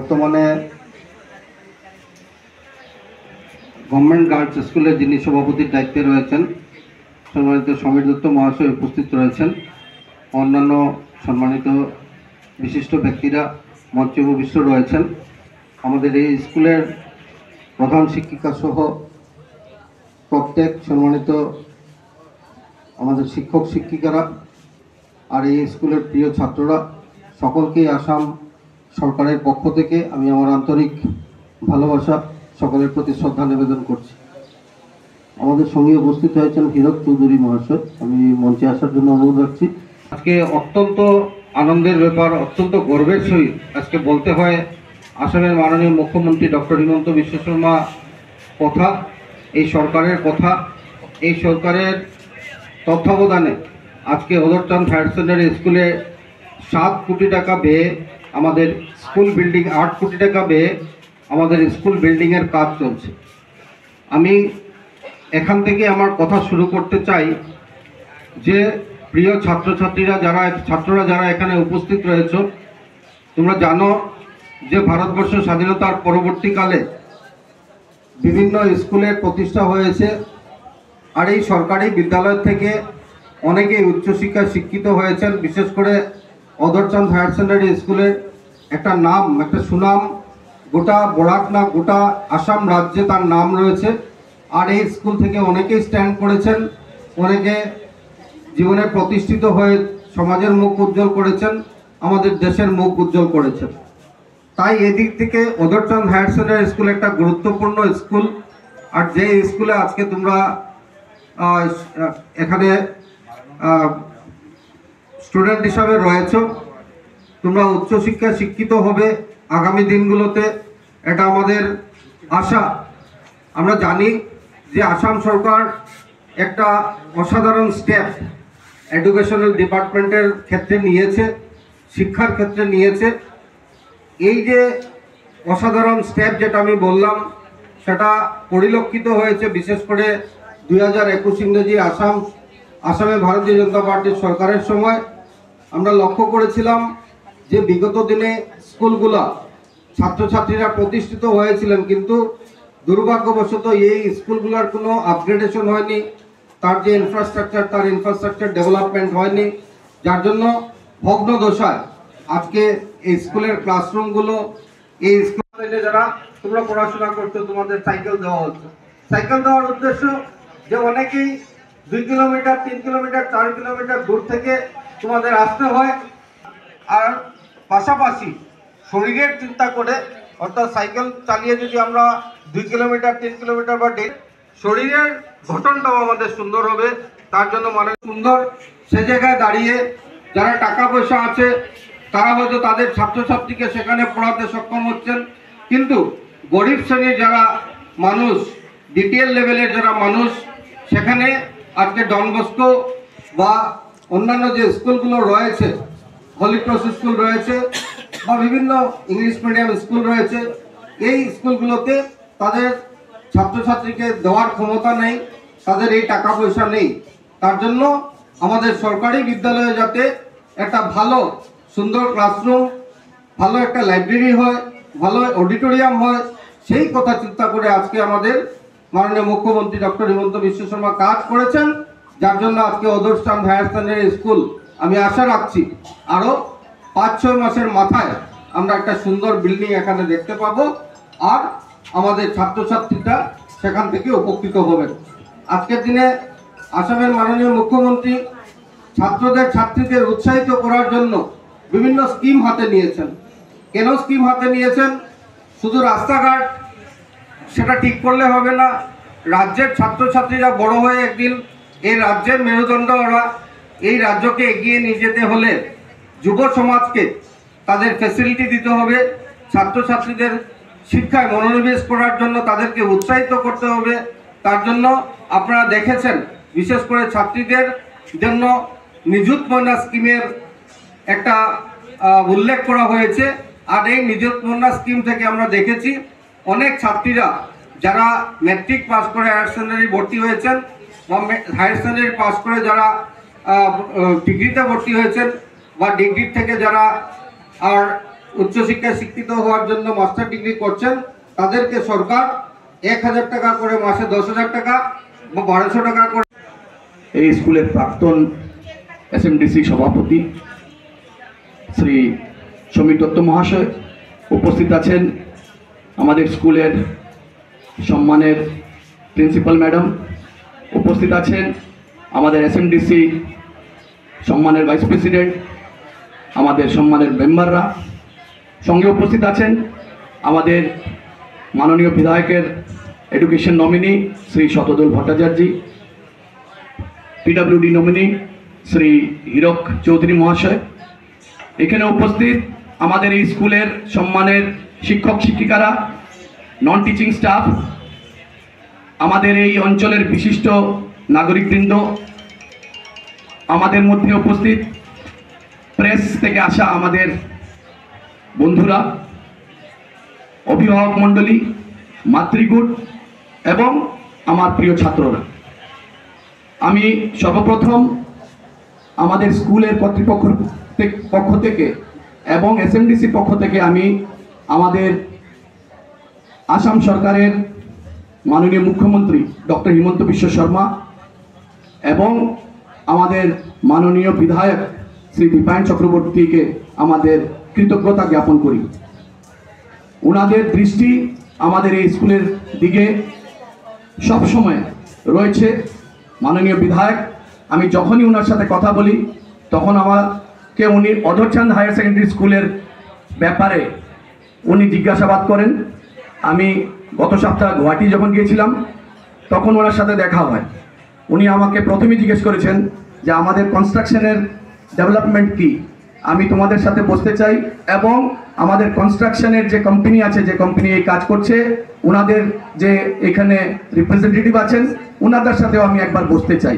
বর্তমানে government girls স্কুলের যিনি সভাপতির দায়িত্বে রয়েছেন সম্মানিত সমীর দত্ত মহাশয় উপস্থিত রয়েছেন। অন্যান্য সম্মানিত বিশিষ্ট ব্যক্তিরা মঞ্চে উপবিষ্ট রয়েছেন। আমাদের এই স্কুলের প্রধান শিক্ষিকা সহ প্রত্যেক সম্মানিত আমাদের শিক্ষক শিক্ষিকারা আর এই স্কুলের প্রিয় ছাত্ররা সকলকেই আসাম সরকারের পক্ষ থেকে আমি আমার আন্তরিক ভালোবাসা সকলের প্রতি শ্রদ্ধা নিবেদন করছি। আমাদের সঙ্গে উপস্থিত হয়েছেন হীরক চৌধুরী মহাশয়, আমি মঞ্চে আসার জন্য অনুরোধ রাখছি। আজকে অত্যন্ত আনন্দের ব্যাপার, অত্যন্ত গর্বের সহিত আজকে বলতে হয় আসামের মাননীয় মুখ্যমন্ত্রী ডক্টর হিমন্ত বিশ্ব শর্মা কথা, এই সরকারের কথা, এই সরকারের তত্ত্বাবধানে আজকে অদরচাঁদ হায়ার সেকেন্ডারি স্কুলে 7 কোটি টাকা ব্যয়ে আমাদের স্কুল বিল্ডিং, 8 কোটি টাকা ব্যয়ে আমাদের স্কুল বিল্ডিংয়ের কাজ চলছে। আমি এখান থেকে আমার কথা শুরু করতে চাই যে প্রিয় ছাত্রছাত্রীরা ছাত্ররা যারা এখানে উপস্থিত রয়েছে, তোমরা জানো যে ভারতবর্ষ স্বাধীনতার পরবর্তীকালে বিভিন্ন স্কুলের প্রতিষ্ঠা হয়েছে আর এই সরকারি বিদ্যালয় থেকে অনেকেই উচ্চশিক্ষায় শিক্ষিত হয়েছেন। বিশেষ করে অদরচাঁদ হায়ার সেকেন্ডারি স্কুলের একটা নাম, একটা সুনাম গোটা বরাক না গোটা আসাম রাজ্যে তার নাম রয়েছে। আর এই স্কুল থেকে অনেকেই স্ট্যান্ড করেছেন, অনেকে জীবনে প্রতিষ্ঠিত হয়ে সমাজের মুখ উজ্জ্বল করেছেন, আমাদের দেশের মুখ উজ্জ্বল করেছেন। তাই এদিক থেকে অদরচাঁদ হায়ার সেকেন্ডারি স্কুল একটা গুরুত্বপূর্ণ স্কুল। আর যে স্কুলে আজকে তোমরা এখানে স্টুডেন্ট হিসাবে রয়েছো, তোমরা উচ্চশিক্ষায় শিক্ষিত হবে আগামী দিনগুলোতে, এটা আমাদের আশা। আমরা জানি যে আসাম সরকার একটা অসাধারণ স্টেপ এডুকেশনাল ডিপার্টমেন্টের ক্ষেত্রে নিয়েছে, শিক্ষার ক্ষেত্রে নিয়েছে। এই যে অসাধারণ স্টেপ যেটা আমি বললাম সেটা পরিলক্ষিত হয়েছে বিশেষ করে 2021 ইংরেজি আসামে ভারতীয় জনতা পার্টির সরকারের সময়। আমরা লক্ষ্য করেছিলাম যে বিগত দিনে স্কুলগুলা ছাত্রছাত্রীরা প্রতিষ্ঠিত হয়েছিলেন, কিন্তু দুর্ভাগ্যবশত এই স্কুলগুলোর কোনো আপগ্রেডেশন হয়নি, তার যে ইনফ্রাস্ট্রাকচার ডেভেলপমেন্ট হয়নি, যার জন্য ভগ্ন দশায় আজকে এই স্কুলের ক্লাসরুমগুলো, এই স্কুলে যারা তোমরা পড়াশোনা করছো তোমাদের সাইকেল দেওয়া হচ্ছে। সাইকেল দেওয়ার উদ্দেশ্য যে অনেকেই 2 কিলোমিটার 3 কিলোমিটার 4 কিলোমিটার দূর থেকে তোমাদের আসতে হয়, আর পাশাপাশি শরীরের চিন্তা করে, অর্থাৎ সাইকেল চালিয়ে যদি আমরা 2 কিলোমিটার 3 কিলোমিটার বা শরীরের গঠনটাও আমাদের সুন্দর হবে, তার জন্য মানে সুন্দর সে জায়গায় দাঁড়িয়ে যারা টাকা পয়সা আছে তারা হয়তো তাদের ছাত্রছাত্রীকে সেখানে পড়াতে সক্ষম হচ্ছেন, কিন্তু গরিব শ্রেণীর যারা মানুষ, বিপিএল লেভেলের যারা মানুষ, সেখানে আজকে ডন বস্কো বা অন্যান্য যে স্কুলগুলো রয়েছে, হলি ক্রস স্কুল রয়েছে বা বিভিন্ন ইংলিশ মিডিয়াম স্কুল রয়েছে, এই স্কুলগুলোতে তাদের ছাত্রছাত্রীকে দেওয়ার ক্ষমতা নেই, তাদের এই টাকা পয়সা নেই। তার জন্য আমাদের সরকারি বিদ্যালয়ে যাতে একটা ভালো সুন্দর ক্লাসরুম, ভালো একটা লাইব্রেরি হয়, ভালো অডিটোরিয়াম হয়, সেই কথা চিন্তা করে আজকে আমাদের মাননীয় মুখ্যমন্ত্রী ডক্টর হিমন্ত বিশ্ব শর্মা কাজ করেছেন, যার জন্য আজকে অদরচাঁদ হায়ার সেকেন্ডারি স্কুল আমি আশা রাখছি আরও 5-6 মাসের মাথায় আমরা একটা সুন্দর বিল্ডিং এখানে দেখতে পাবো, আর আমাদের ছাত্রছাত্রীরা সেখান থেকে উপকৃত হবেন। আজকের দিনে আসামের মাননীয় মুখ্যমন্ত্রী ছাত্রীদের উৎসাহিত করার জন্য বিভিন্ন স্কিম হাতে নিয়েছেন। কেন স্কিম হাতে নিয়েছেন? শুধু রাস্তাঘাট সেটা ঠিক করলে হবে না, রাজ্যের ছাত্রছাত্রীরা বড় হয়ে একদিন এই রাজ্যের মেরুদণ্ড, ওরা এই রাজ্যকে এগিয়ে নিয়ে যেতে হলে যুব সমাজকে তাদের ফ্যাসিলিটি দিতে হবে, ছাত্রছাত্রীদের শিক্ষায় মনোনিবেশ করার জন্য তাদেরকে উৎসাহিত করতে হবে। তার জন্য আপনারা দেখেছেন বিশেষ করে ছাত্রীদের জন্য নিযুত ময়না স্কিমের একটা উল্লেখ করা হয়েছে। আর এই নিযুত ময়না স্কিম থেকে আমরা দেখেছি অনেক ছাত্রীরা যারা ম্যাট্রিক পাস করে হায়ার সেকেন্ডারি ভর্তি হয়েছেন বা হায়ার সেকেন্ডারি পাস করে যারা ডিগ্রিতে ভর্তি হয়েছেন বা ডিগ্রির থেকে যারা আর উচ্চশিক্ষায় শিক্ষিত হওয়ার জন্য মাস্টার ডিগ্রি করছেন তাদেরকে সরকার 1000 টাকা করে মাসে 10,000 টাকা বা 1200 টাকা করে। এই স্কুলের প্রাক্তন এসএমডিসি সভাপতি শ্রী সমীর দত্ত মহাশয় উপস্থিত আছেন, আমাদের স্কুলের সম্মানের প্রিন্সিপাল ম্যাডাম উপস্থিত আছেন, আমাদের এসএমডিসি সম্মানের ভাইস প্রেসিডেন্ট, আমাদের সম্মানের মেম্বাররা সঙ্গে উপস্থিত আছেন, আমাদের মাননীয় বিধায়কের এডুকেশন নমিনি শ্রী শতদল ভট্টাচার্য, পিডব্লিউডি নমিনি শ্রী হীরক চৌধুরী মহাশয়, এখানে উপস্থিত আমাদের এই স্কুলের সম্মানের শিক্ষক শিক্ষিকারা, নন টিচিং স্টাফ, আমাদের এই অঞ্চলের বিশিষ্ট নাগরিকবৃন্দ, আমাদের মধ্যে উপস্থিত প্রেস থেকে আসা আমাদের বন্ধুরা, অভিভাবক মণ্ডলী, মাতৃগুট এবং আমার প্রিয় ছাত্ররা। আমি সর্বপ্রথম আমাদের স্কুলের কর্তৃপক্ষ পক্ষ থেকে এবং এসএমডিসি পক্ষ থেকে আমি আমাদের আসাম সরকারের মাননীয় মুখ্যমন্ত্রী ডক্টর হিমন্ত বিশ্ব শর্মা এবং আমাদের মাননীয় বিধায়ক শ্রী দীপায়ন চক্রবর্তীকে আমাদের কৃতজ্ঞতা জ্ঞাপন করি। ওনাদের দৃষ্টি আমাদের এই স্কুলের দিকে সব সময় রয়েছে। মাননীয় বিধায়ক, আমি যখনই ওনার সাথে কথা বলি তখন আমাকে উনি অধরচাঁদ হায়ার সেকেন্ডারি স্কুলের ব্যাপারে উনি জিজ্ঞাসাবাদ করেন। আমি গত সপ্তাহ গুয়াহাটি যখন গিয়েছিলাম তখন ওনার সাথে দেখা হয়। উনি আমাকে প্রথমে জিজ্ঞেস করেছেন যে আমাদের কনস্ট্রাকশনের ডেভেলপমেন্ট কি, আমি তোমাদের সাথে বসতে চাই এবং আমাদের কনস্ট্রাকশনের যে কোম্পানি আছে, যে কোম্পানি এই কাজ করছে, ওনাদের যে এখানে রিপ্রেজেন্টেটিভ আছেন ওনাদের সাথেও আমি একবার বসতে চাই।